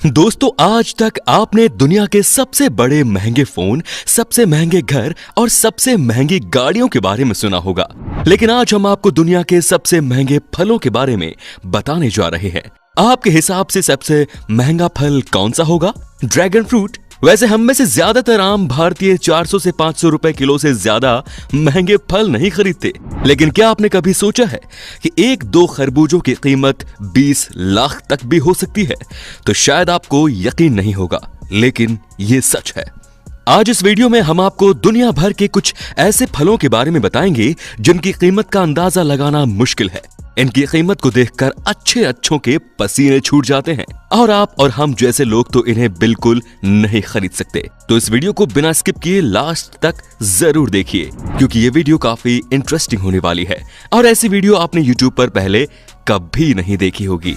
दोस्तों, आज तक आपने दुनिया के सबसे बड़े महंगे फोन, सबसे महंगे घर और सबसे महंगी गाड़ियों के बारे में सुना होगा। लेकिन आज हम आपको दुनिया के सबसे महंगे फलों के बारे में बताने जा रहे हैं। आपके हिसाब से सबसे महंगा फल कौन सा होगा? Dragon fruit. वैसे हम में से ज्यादातर आम भारतीय 400 से 500 रुपए किलो से ज्यादा महंगे फल नहीं खरीदते। लेकिन क्या आपने कभी सोचा है कि एक दो खरबूजों की कीमत 20 लाख तक भी हो सकती है? तो शायद आपको यकीन नहीं होगा, लेकिन ये सच है। आज इस वीडियो में हम आपको दुनिया भर के कुछ ऐसे फलों के बारे में बताएंगे जिनकी कीमत का अंदाजा लगाना मुश्किल है। इनकी कीमत को देखकर अच्छों के पसीने छूट जाते हैं और आप और हम जैसे लोग तो इन्हें बिल्कुल नहीं खरीद सकते। तो इस वीडियो को बिना स्किप किए लास्ट तक जरूर देखिए, क्योंकि ये वीडियो काफी इंटरेस्टिंग होने वाली है और ऐसी वीडियो आपने यूट्यूब पर पहले कभी नहीं देखी होगी।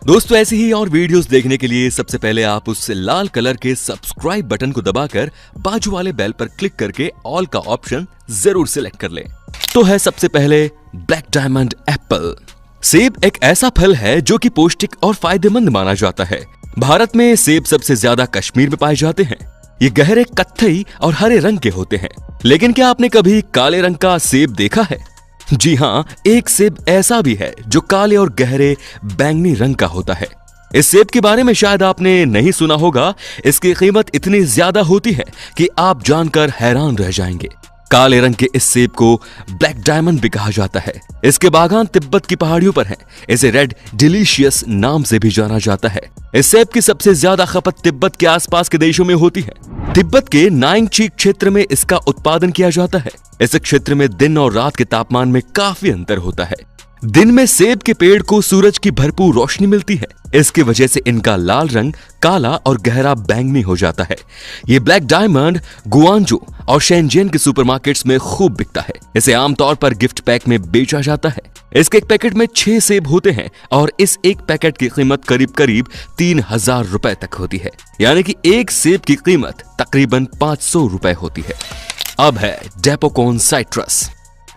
दोस्तों, ऐसी ही और वीडियोस देखने के लिए सबसे पहले आप उस लाल कलर के सब्सक्राइब बटन को दबाकर बाजू वाले बेल पर क्लिक करके ऑल का ऑप्शन जरूर सिलेक्ट कर लें। तो है सबसे पहले ब्लैक डायमंड एप्पल। सेब एक ऐसा फल है जो कि पौष्टिक और फायदेमंद माना जाता है। भारत में सेब सबसे ज्यादा कश्मीर में पाए जाते हैं। ये गहरे कत्थई और हरे रंग के होते हैं। लेकिन क्या आपने कभी काले रंग का सेब देखा है? जी हाँ, एक सेब ऐसा भी है जो काले और गहरे बैंगनी रंग का होता है। इस सेब के बारे में शायद आपने नहीं सुना होगा। इसकी कीमत इतनी ज्यादा होती है कि आप जानकर हैरान रह जाएंगे। काले रंग के इस सेब को ब्लैक डायमंड भी कहा जाता है। इसके बागान तिब्बत की पहाड़ियों पर हैं। इसे रेड डिलीशियस नाम से भी जाना जाता है। इस सेब की सबसे ज्यादा खपत तिब्बत के आसपास के देशों में होती है। तिब्बत के नाइंगची क्षेत्र में इसका उत्पादन किया जाता है। इस क्षेत्र में दिन और रात के तापमान में काफी अंतर होता है। दिन में सेब के पेड़ को सूरज की भरपूर रोशनी मिलती है। इसकी वजह से इनका लाल रंग काला और गहरा बैंगनी हो जाता है। ये ब्लैक डायमंड गुआंजू और शेनजेन के सुपरमार्केट्स में खूब बिकता है। इसे आमतौर पर गिफ्ट पैक में बेचा जाता है। इसके एक पैकेट में 6 सेब होते हैं और इस एक पैकेट की कीमत करीब 3000 रुपए तक होती है। यानी कि एक सेब की कीमत तकरीबन 500 रुपए होती है। अब है डेपोकोन साइट्रस।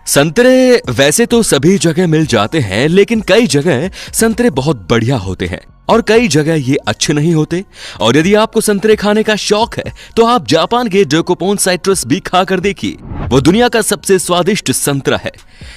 संतरे वैसे तो सभी जगह मिल जाते हैं, लेकिन कई जगह संतरे बहुत बढ़िया होते हैं और कई जगह ये अच्छे नहीं होते। और यदि आपको संतरे खाने का शौक है तो आप जापान के डेपोकोन साइट्रस भी खा कर देखिए। वो दुनिया का सबसे स्वादिष्ट संतरा है।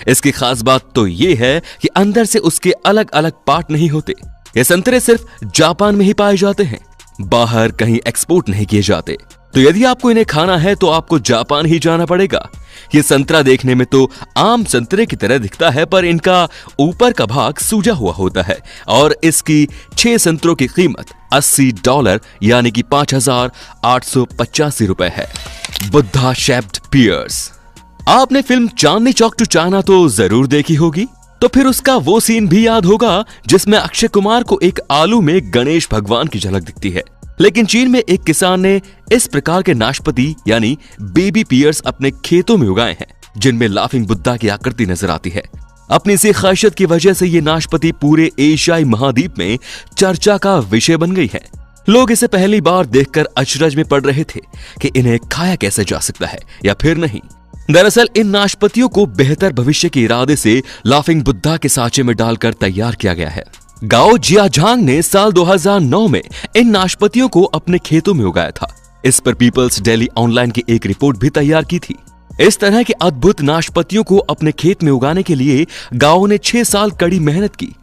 इसकी खास बात तो ये है कि अंदर से उसके अलग अलग पार्ट नहीं होते। ये संतरे सिर्फ जापान में ही पाए जाते हैं, बाहर कहीं एक्सपोर्ट नहीं किए जाते। तो यदि आपको इन्हें खाना है तो आपको जापान ही जाना पड़ेगा। ये संतरा देखने में तो आम संतरे की तरह दिखता है, पर इनका ऊपर का भाग सूजा हुआ होता है और इसकी 6 संतरों की कीमत $80 यानी कि 5885 रुपए है। Buddha shaped pears. आपने film Chandni Chowk to China तो जरूर देखी होगी। तो फिर उसका वो सीन भी याद होगा जिसमें अक्षय कुमार को एक आलू में गणेश भगवान की झलक दिखती है। लेकिन चीन में एक किसान ने इस प्रकार के नाशपाती यानी बेबी पियर्स अपने खेतों में उगाए हैं, जिनमें लाफिंग बुद्धा की आकृति नजर आती है। अपनी इसी खासियत की वजह से ये नाशपाती पूरे एशियाई महाद्वीप में चर्चा का विषय बन गई है। लोग इसे पहली बार देखकर अचरज में पड़ रहे थे कि इन्हें खाया कैसे जा सकता है या फिर नहीं। दरअसल इन नाशपातियों को बेहतर भविष्य के इरादे से लाफिंग बुद्धा के सांचे में डालकर तैयार किया गया है। गाओ जियाझांग ने साल 2009 में इन नाशपातियों को अपने खेतों में उगाया था। इस पर पीपल्स डेली ऑनलाइन की एक रिपोर्ट भी तैयार की थी। इस तरह के अद्भुत नाशपातियों को अपने खेत में उगाने के लिए गाओ ने 6 साल कड़ी मेहनत की।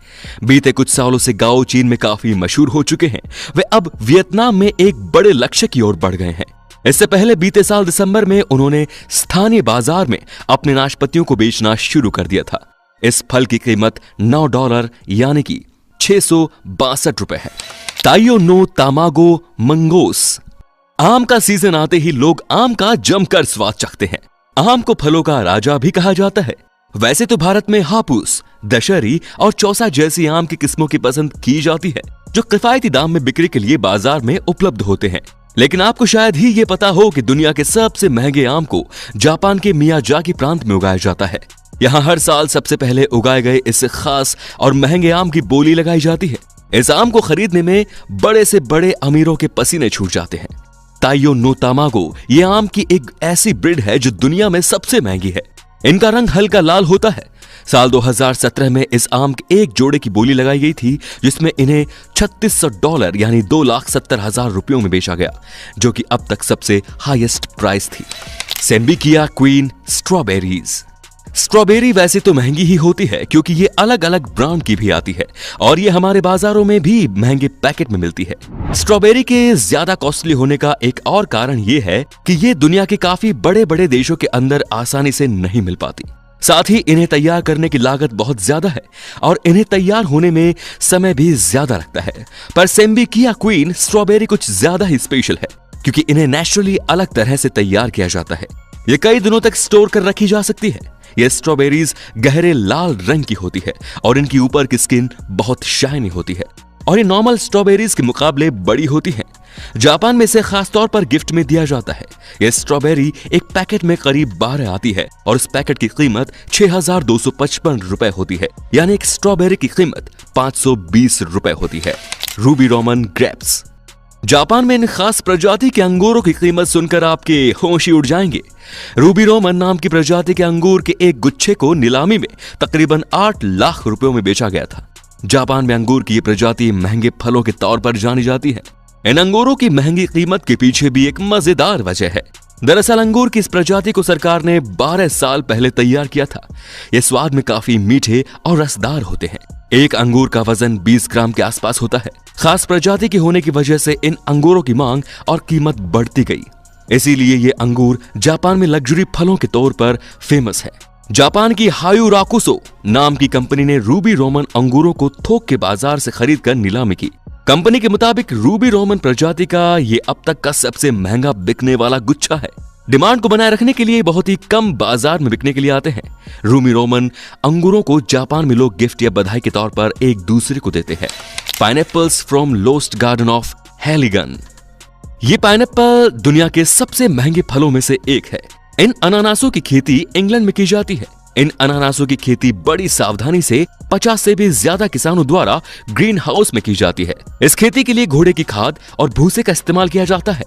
बीते कुछ सालों से गाओ चीन में काफी मशहूर हो चुके हैं। वे अब वियतनाम में एक बड़े लक्ष्य की ओर बढ़ गए हैं। इससे पहले बीते साल दिसंबर में उन्होंने स्थानीय बाजार में अपने नाशपातियों को बेचना शुरू कर दिया था। इस फल की कीमत $9 यानी कि 662 रुपए है। ताइयो नो तामागो मंगोस। आम का सीजन आते ही लोग आम का जमकर स्वाद चखते हैं। आम को फलों का राजा भी कहा जाता है। वैसे तो भारत में हापुस, दशहरी और चौसा जैसी आम की किस्मों की पसंद की जाती है, जो किफायती दाम में बिक्री के लिए बाजार में उपलब्ध होते हैं। लेकिन आपको शायद ही ये पता हो कि दुनिया के सबसे महंगे आम को जापान के मियाजाकी प्रांत में उगाया जाता है। यहाँ हर साल सबसे पहले उगाए गए इस खास और महंगे आम की बोली लगाई जाती है। इस आम को खरीदने में बड़े से बड़े अमीरों के पसीने छूट जाते हैं। ताइयो नो तामागो ये आम की एक ऐसी ब्रीड है जो दुनिया में सबसे महंगी है। इनका रंग हल्का लाल होता है। साल 2017 में इस आम के एक जोड़े की बोली लगाई गई थी, जिसमें इन्हें $3600 यानी 2,70,000 रुपयों में बेचा गया, जो कि अब तक सबसे हाईएस्ट प्राइस थी। सेम्बिकिया क्वीन स्ट्रॉबेरीज। स्ट्रॉबेरी वैसे तो महंगी ही होती है, क्योंकि ये अलग अलग ब्रांड की भी आती है और ये हमारे बाजारों में भी महंगे पैकेट में मिलती है। स्ट्रॉबेरी के ज्यादा कॉस्टली होने का एक और कारण ये है कि ये दुनिया के काफी बड़े बड़े देशों के अंदर आसानी से नहीं मिल पाती। साथ ही इन्हें तैयार करने की लागत बहुत ज्यादा है और इन्हें तैयार होने में समय भी ज्यादा लगता है। पर सेम्बिकिया क्वीन स्ट्रॉबेरी कुछ ज्यादा ही स्पेशल है, क्योंकि इन्हें नेचुरली अलग तरह से तैयार किया जाता है। ये कई दिनों तक स्टोर कर रखी जा सकती है। ये स्ट्रॉबेरीज गहरे लाल रंग की होती है और इनकी ऊपर की स्किन बहुत शाइनी होती है और ये नॉर्मल स्ट्रॉबेरीज के मुकाबले बड़ी होती हैं। जापान में इसे खास तौर पर गिफ्ट में दिया जाता है। यह स्ट्रॉबेरी एक पैकेट में करीब 12 आती है और उस पैकेट की कीमत 6,255 रुपए होती है, यानी एक स्ट्रॉबेरी की कीमत 520 रुपए होती है। Ruby Roman grapes. जापान में इन खास प्रजाति के अंगूरों की कीमत सुनकर आपके होश ही उड़ जाएंगे। रूबी रोमन नाम की प्रजाति के अंगूर के एक गुच्छे को नीलामी में तकरीबन 8 लाख रुपयों में बेचा गया था। जापान में अंगूर की ये प्रजाति महंगे फलों के तौर पर जानी जाती है। इन अंगूरों की महंगी कीमत के पीछे भी एक मजेदार वजह है। दरअसल अंगूर की इस प्रजाति को सरकार ने 12 साल पहले तैयार किया था। ये स्वाद में काफी मीठे और रसदार होते हैं। एक अंगूर का वजन 20 ग्राम के आसपास होता है। खास प्रजाति के होने की वजह से इन अंगूरों की मांग और कीमत बढ़ती गई। इसीलिए ये अंगूर जापान में लग्जरी फलों के तौर पर फेमस है। जापान की हायू राकुसो नाम की कंपनी ने रूबी रोमन अंगूरों को थोक के बाजार से खरीदकर नीलामी की। कंपनी के मुताबिक रूबी रोमन प्रजाति का ये अब तक का सबसे महंगा बिकने वाला गुच्छा है। डिमांड को बनाए रखने के लिए बहुत ही कम बाजार में बिकने के लिए आते हैं। रूबी रोमन अंगूरों को जापान में लोग गिफ्ट या बधाई के तौर पर एक दूसरे को देते हैं। Pineapples from Lost Garden of Heligan. ये पाइनएप्पल दुनिया के सबसे महंगे फलों में से एक है। इन अनानासों की खेती इंग्लैंड में की जाती है। इन अनानासों की खेती बड़ी सावधानी से 50 से भी ज्यादा किसानों द्वारा ग्रीन हाउस में की जाती है। इस खेती के लिए घोड़े की खाद और भूसे का इस्तेमाल किया जाता है।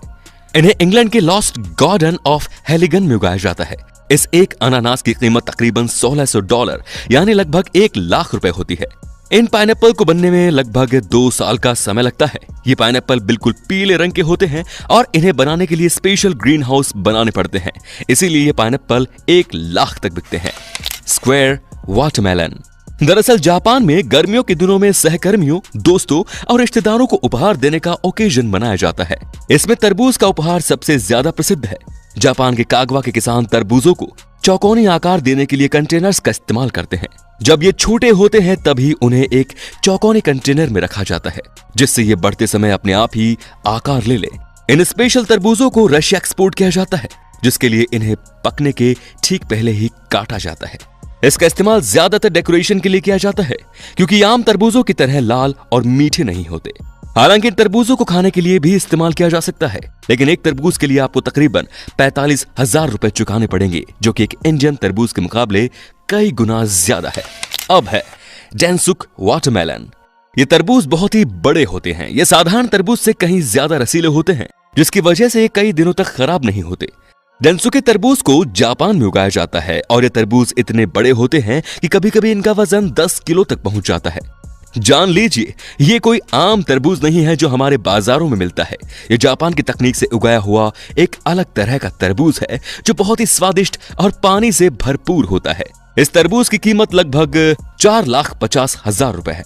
इन्हें इंग्लैंड के लॉस्ट गार्डन ऑफ हेलिगन में उगाया जाता है। इस एक अनानास की कीमत तकरीबन $1,600 यानी लगभग 1 लाख रुपए होती है। इन पाइनएप्पल को बनने में लगभग 2 साल का समय लगता है। ये पाइनएप्पल बिल्कुल पीले रंग के होते हैं और इन्हें बनाने के लिए स्पेशल ग्रीन हाउस बनाने पड़ते हैं। इसीलिए ये पाइनएप्पल 1 लाख तक बिकते हैं। Square watermelon. दरअसल जापान में गर्मियों के दिनों में सहकर्मियों, दोस्तों और रिश्तेदारों को उपहार देने का ओकेजन मनाया जाता है। इसमें तरबूज का उपहार सबसे ज्यादा प्रसिद्ध है। जापान के कागवा के किसान तरबूजों को चौकोनी आकार देने के लिए कंटेनर्स का इस्तेमाल करते हैं। जब ये छोटे होते हैं तभी उन्हें एक चौकोनी कंटेनर में रखा जाता है, जिससे ये बढ़ते समय अपने आप ही आकार ले ले। इन स्पेशल तरबूजों को रशिया एक्सपोर्ट किया जाता है, जिसके लिए इन्हें पकने के ठीक पहले ही काटा जाता है। इसका इस्तेमाल ज्यादातर डेकोरेशन के लिए किया जाता है, क्योंकि आम तरबूजों की तरह लाल और मीठे नहीं होते। हालांकि इन तरबूजों को खाने के लिए भी इस्तेमाल किया जा सकता है, लेकिन एक तरबूज के लिए आपको तकरीबन 45,000 रुपए चुकाने पड़ेंगे, जो कि एक इंडियन तरबूज के मुकाबले कई गुना ज्यादा है। अब है डेंसुक वाटरमेलन। ये तरबूज बहुत ही बड़े होते हैं। ये साधारण तरबूज से कहीं ज्यादा रसीले होते हैं, जिसकी वजह से ये कई दिनों तक खराब नहीं होते। डेंसुके तरबूज को जापान में उगाया जाता है और ये तरबूज इतने बड़े होते हैं कि कभी कभी इनका वजन 10 किलो तक पहुंच जाता है। जान लीजिए, ये कोई आम तरबूज नहीं है जो हमारे बाजारों में मिलता है। ये जापान की तकनीक से उगाया हुआ एक अलग तरह का तरबूज है, जो बहुत ही स्वादिष्ट और पानी से भरपूर होता है। इस तरबूज की कीमत लगभग 4,50,000 रुपए है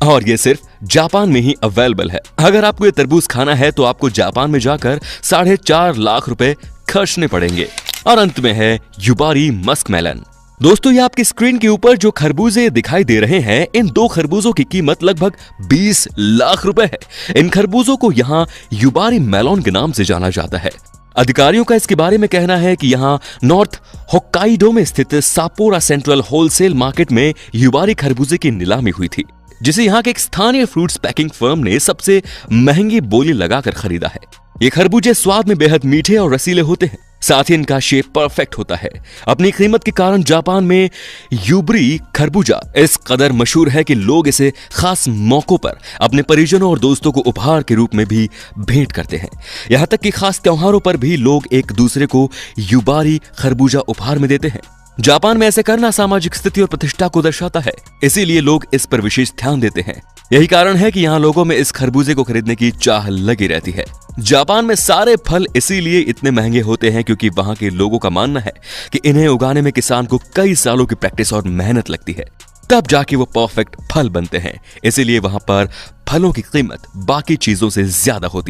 और ये सिर्फ जापान में ही अवेलेबल है। अगर आपको ये तरबूज खाना है तो आपको जापान में जाकर 4.5 लाख रुपए खर्चने पड़ेंगे। और अंत में है युबारी मस्कमेलन। दोस्तों, ये आपकी स्क्रीन के ऊपर जो खरबूजे दिखाई दे रहे हैं, इन 2 खरबूजों की कीमत लगभग 20 लाख रुपए है। इन खरबूजों को यहाँ युबारी मेलोन के नाम से जाना जाता है। अधिकारियों का इसके बारे में कहना है कि यहाँ नॉर्थ होक्काइडो में स्थित सापोरा सेंट्रल होलसेल मार्केट में युबारी खरबूजे की नीलामी हुई थी, जिसे यहाँ के एक स्थानीय फ्रूट्स पैकिंग फर्म ने सबसे महंगी बोली लगाकर खरीदा है। ये खरबूजे स्वाद में बेहद मीठे और रसीले होते हैं, साथ ही इनका शेप परफेक्ट होता है। अपनी कीमत के कारण जापान में युबरी खरबूजा इस कदर मशहूर है कि लोग इसे खास मौकों पर अपने परिजनों और दोस्तों को उपहार के रूप में भी भेंट करते हैं। यहाँ तक कि खास त्योहारों पर भी लोग एक दूसरे को युबारी खरबूजा उपहार में देते हैं। जापान में ऐसे करना सामाजिक स्थिति और प्रतिष्ठा को दर्शाता है, इसीलिए लोग इस पर विशेष ध्यान देते हैं। यही कारण है कि यहाँ लोगों में इस खरबूजे को खरीदने की चाह लगी रहती है। जापान में सारे फल इसीलिए इतने महंगे होते हैं क्योंकि वहां के लोगों का मानना है कि इन्हें उगाने में किसान को कई सालों की प्रैक्टिस और मेहनत लगती है, तब जाके वो परफेक्ट फल बनते हैं। इसीलिए वहां पर फलों की कीमत बाकी चीजों से ज्यादा होती है।